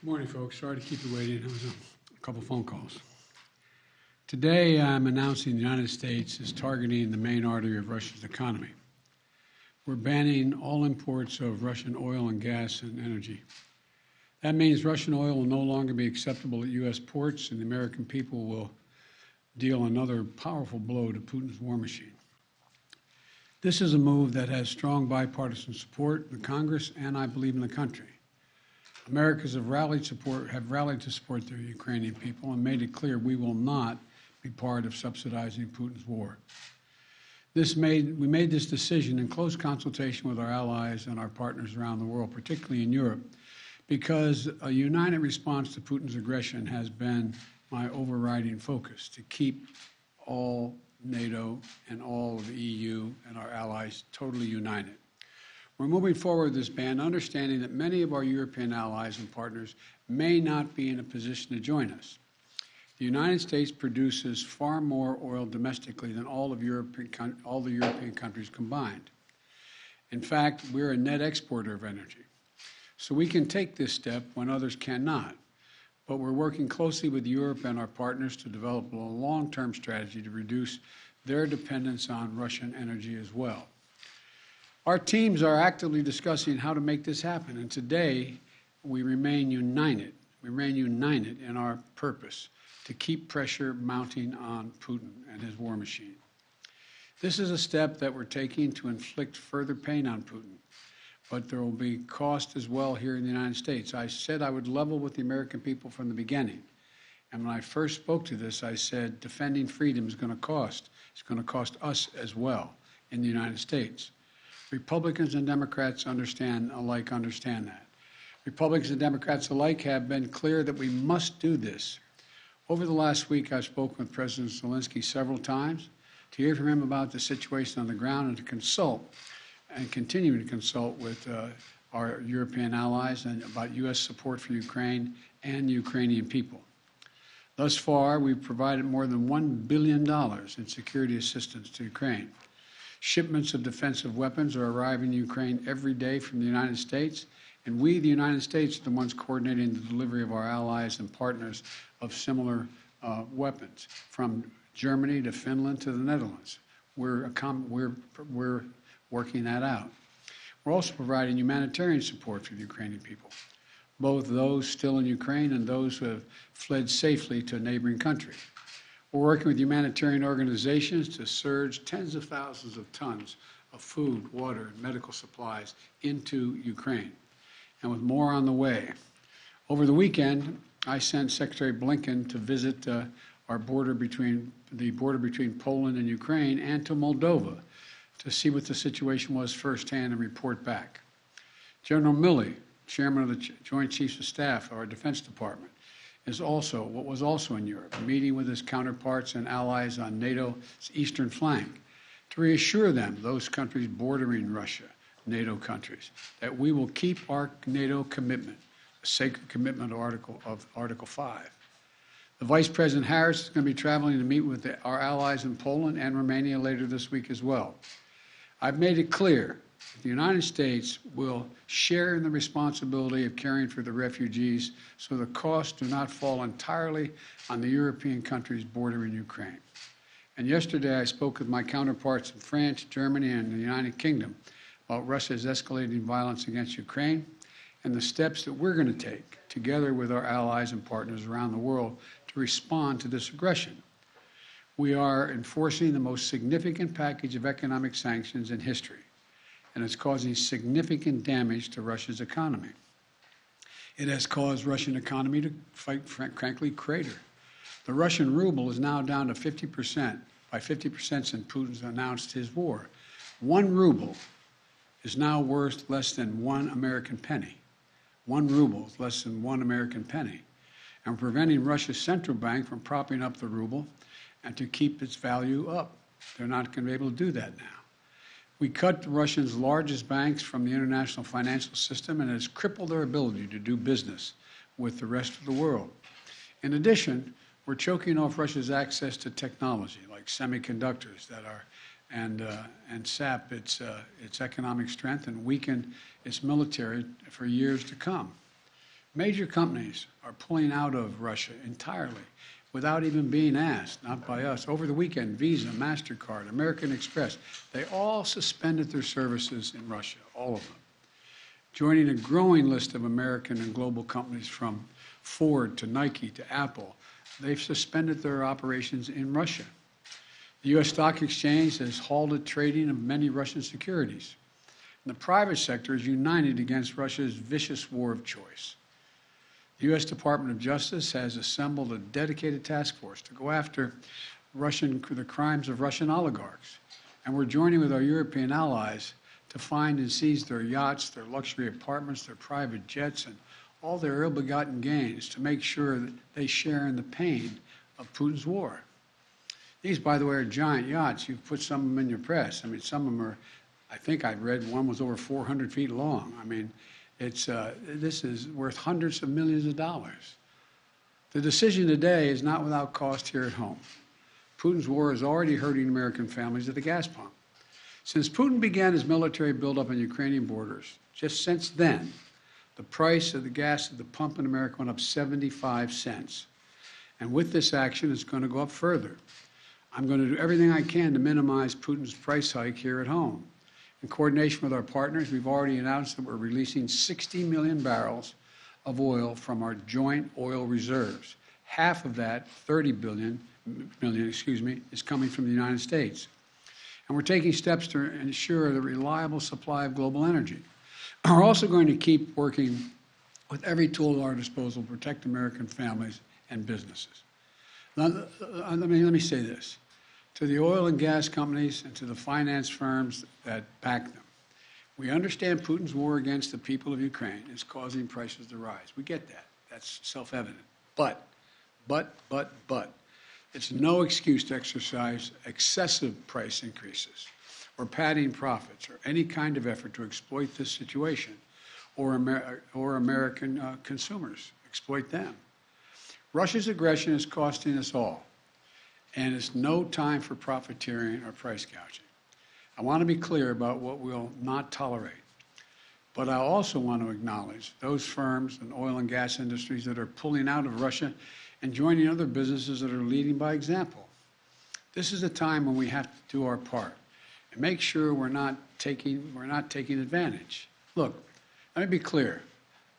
Good morning, folks. Sorry to keep you waiting. It was a couple phone calls. Today, I'm announcing the United States is targeting the main artery of Russia's economy. We're banning all imports of Russian oil and gas and energy. That means Russian oil will no longer be acceptable at U.S. ports, and the American people will deal another powerful blow to Putin's war machine. This is a move that has strong bipartisan support in the Congress and, I believe, in the country. Americans have rallied to support their Ukrainian people and made it clear we will not be part of subsidizing Putin's war. We made this decision in close consultation with our allies and our partners around the world, particularly in Europe, because a united response to Putin's aggression has been my overriding focus, to keep all NATO and all of the EU and our allies totally united. We're moving forward with this ban, understanding that many of our European allies and partners may not be in a position to join us. The United States produces far more oil domestically than all the European countries combined. In fact, we're a net exporter of energy. So we can take this step when others cannot. But we're working closely with Europe and our partners to develop a long-term strategy to reduce their dependence on Russian energy as well. Our teams are actively discussing how to make this happen, and today we remain united. We remain united in our purpose to keep pressure mounting on Putin and his war machine. This is a step that we're taking to inflict further pain on Putin, but there will be cost as well here in the United States. I said I would level with the American people from the beginning, and when I first spoke to this, I said defending freedom is going to cost. It's going to cost us as well in the United States. Republicans and Democrats understand that. Republicans and Democrats alike have been clear that we must do this. Over the last week, I've spoken with President Zelensky several times to hear from him about the situation on the ground and to consult and continue to consult with our European allies and about U.S. support for Ukraine and the Ukrainian people. Thus far, we've provided more than $1 billion in security assistance to Ukraine. Shipments of defensive weapons are arriving in Ukraine every day from the United States, and we, the United States, are the ones coordinating the delivery of our allies and partners of similar weapons, from Germany to Finland to the Netherlands. We're working that out. We're also providing humanitarian support for the Ukrainian people, both those still in Ukraine and those who have fled safely to a neighboring country. We're working with humanitarian organizations to surge tens of thousands of tons of food, water, and medical supplies into Ukraine, and with more on the way. Over the weekend, I sent Secretary Blinken to visit our border between Poland and Ukraine and to Moldova to see what the situation was firsthand and report back. General Milley, Chairman of the Joint Chiefs of Staff of our Defense Department, was also in Europe, meeting with his counterparts and allies on NATO's eastern flank to reassure them, those countries bordering Russia, NATO countries, that we will keep our NATO commitment, a sacred commitment of Article 5. The Vice President Harris is going to be traveling to meet with our allies in Poland and Romania later this week as well. I've made it clear that the United States will share in the responsibility of caring for the refugees so the costs do not fall entirely on the European countries bordering Ukraine. And yesterday I spoke with my counterparts in France, Germany, and the United Kingdom about Russia's escalating violence against Ukraine and the steps that we're going to take together with our allies and partners around the world to respond to this aggression. We are enforcing the most significant package of economic sanctions in history, and it's causing significant damage to Russia's economy. It has caused Russian economy to, frankly, crater. The Russian ruble is now down to 50%, by 50% since Putin's announced his war. 1 ruble is now worth less than 1 American penny. 1 ruble is less than 1 American penny. And preventing Russia's central bank from propping up the ruble and to keep its value up. They're not going to be able to do that now. We cut Russia's largest banks from the international financial system, and it has crippled their ability to do business with the rest of the world. In addition, we're choking off Russia's access to technology like semiconductors and sap its economic strength and weaken its military for years to come. Major companies are pulling out of Russia entirely without even being asked, not by us. Over the weekend, Visa, MasterCard, American Express, they all suspended their services in Russia, all of them, joining a growing list of American and global companies from Ford to Nike to Apple. They've suspended their operations in Russia. The U.S. Stock Exchange has halted trading of many Russian securities. And the private sector is united against Russia's vicious war of choice. The U.S. Department of Justice has assembled a dedicated task force to go after the crimes of Russian oligarchs. And we're joining with our European allies to find and seize their yachts, their luxury apartments, their private jets, and all their ill-begotten gains to make sure that they share in the pain of Putin's war. These, by the way, are giant yachts. You've put some of them in your press. I mean, some of them are, I think I've read one was over 400 feet long. I mean, this is worth hundreds of millions of dollars. The decision today is not without cost here at home. Putin's war is already hurting American families at the gas pump. Since Putin began his military buildup on Ukrainian borders, just since then, the price of the gas at the pump in America went up 75 cents. And with this action, it's going to go up further. I'm going to do everything I can to minimize Putin's price hike here at home. In coordination with our partners, we've already announced that we're releasing 60 million barrels of oil from our joint oil reserves. Half of that, 30 million, is coming from the United States. And we're taking steps to ensure the reliable supply of global energy. We're also going to keep working with every tool at our disposal to protect American families and businesses. Now, let me say this. To the oil and gas companies and to the finance firms that back them, we understand Putin's war against the people of Ukraine is causing prices to rise. We get that. That's self-evident. But, it's no excuse to exercise excessive price increases or padding profits or any kind of effort to exploit this situation or American consumers, exploit them. Russia's aggression is costing us all, and it's no time for profiteering or price gouging. I want to be clear about what we'll not tolerate, but I also want to acknowledge those firms and oil and gas industries that are pulling out of Russia and joining other businesses that are leading by example. This is a time when we have to do our part and make sure we're not taking advantage. Look, let me be clear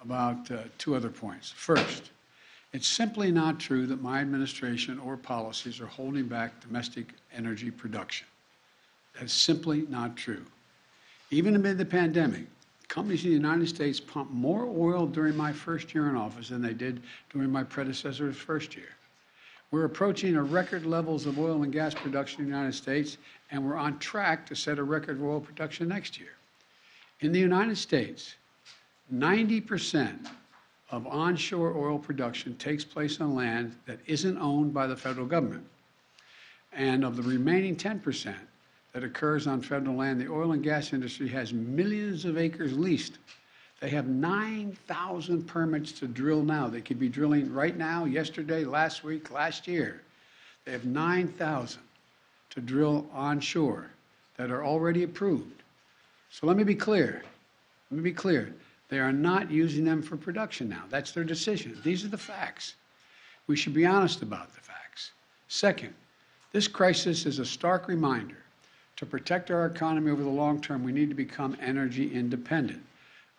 about two other points. First, it's simply not true that my administration or policies are holding back domestic energy production. That's simply not true. Even amid the pandemic, companies in the United States pumped more oil during my first year in office than they did during my predecessor's first year. We're approaching a record levels of oil and gas production in the United States, and we're on track to set a record of oil production next year. In the United States, 90% of onshore oil production takes place on land that isn't owned by the federal government. And of the remaining 10% that occurs on federal land, the oil and gas industry has millions of acres leased. They have 9,000 permits to drill now. They could be drilling right now, yesterday, last week, last year. They have 9,000 to drill onshore that are already approved. So let me be clear. They are not using them for production now. That's their decision. These are the facts. We should be honest about the facts. Second, this crisis is a stark reminder to protect our economy over the long term, we need to become energy independent.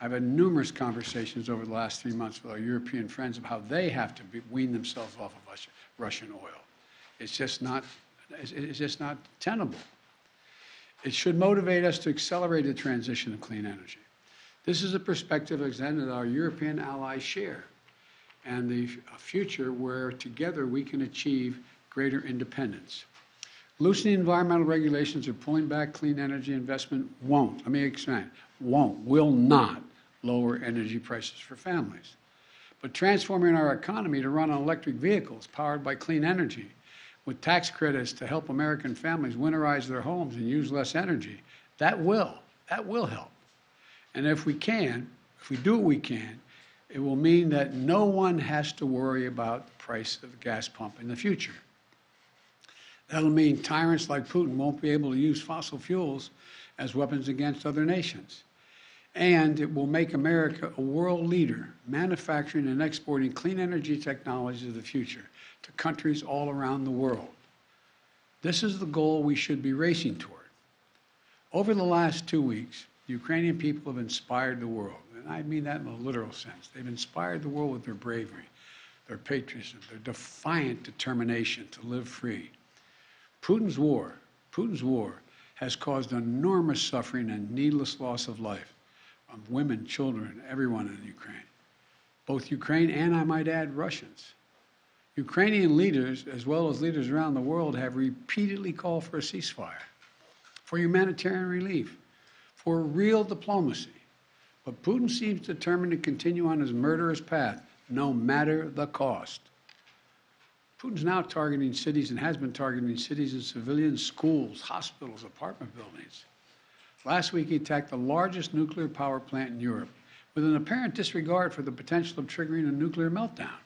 I've had numerous conversations over the last 3 months with our European friends of how they have to wean themselves off of Russian oil. It's just not tenable. It should motivate us to accelerate the transition to clean energy. This is a perspective that our European allies share, and a future where together we can achieve greater independence. Loosening environmental regulations or pulling back clean energy investment will not lower energy prices for families. But transforming our economy to run on electric vehicles powered by clean energy with tax credits to help American families winterize their homes and use less energy, that will help. And if we do what we can, it will mean that no one has to worry about the price of the gas pump in the future. That'll mean tyrants like Putin won't be able to use fossil fuels as weapons against other nations. And it will make America a world leader, manufacturing and exporting clean energy technologies of the future to countries all around the world. This is the goal we should be racing toward. Over the last 2 weeks, the Ukrainian people have inspired the world, and I mean that in a literal sense. They've inspired the world with their bravery, their patriotism, their defiant determination to live free. Putin's war has caused enormous suffering and needless loss of life from women, children, everyone in Ukraine, both Ukraine and, I might add, Russians. Ukrainian leaders, as well as leaders around the world, have repeatedly called for a ceasefire, for humanitarian relief, for real diplomacy. But Putin seems determined to continue on his murderous path, no matter the cost. Putin's now targeting cities and has been targeting cities and civilians, schools, hospitals, apartment buildings. Last week, he attacked the largest nuclear power plant in Europe with an apparent disregard for the potential of triggering a nuclear meltdown.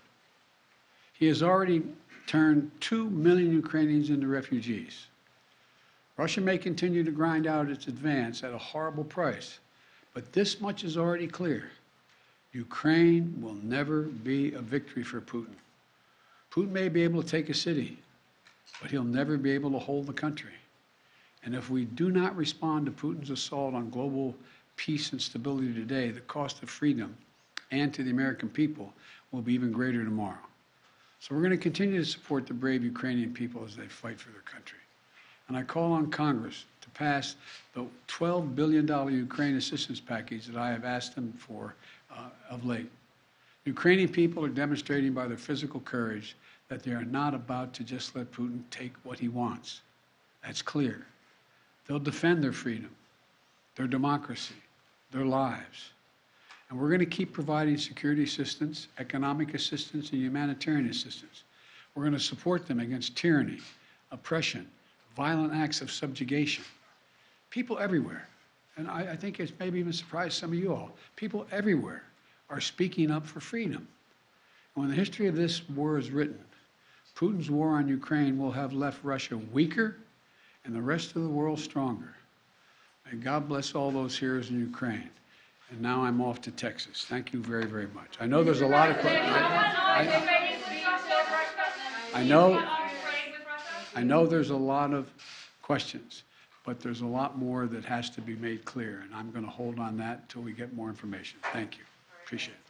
He has already turned 2 million Ukrainians into refugees. Russia may continue to grind out its advance at a horrible price, but this much is already clear. Ukraine will never be a victory for Putin. Putin may be able to take a city, but he'll never be able to hold the country. And if we do not respond to Putin's assault on global peace and stability today, the cost of freedom and to the American people will be even greater tomorrow. So we're going to continue to support the brave Ukrainian people as they fight for their country. And I call on Congress to pass the $12 billion Ukraine assistance package that I have asked them for of late. Ukrainian people are demonstrating by their physical courage that they are not about to just let Putin take what he wants. That's clear. They'll defend their freedom, their democracy, their lives. And we're going to keep providing security assistance, economic assistance, and humanitarian assistance. We're going to support them against tyranny, oppression, violent acts of subjugation. People everywhere, and I think it's maybe even surprised some of you all, people everywhere are speaking up for freedom. And when the history of this war is written, Putin's war on Ukraine will have left Russia weaker and the rest of the world stronger. May God bless all those heroes in Ukraine. And now I'm off to Texas. Thank you very, very much. I know there's a lot of questions. I know there's a lot of questions, but there's a lot more that has to be made clear, and I'm going to hold on that until we get more information. Thank you. Appreciate it.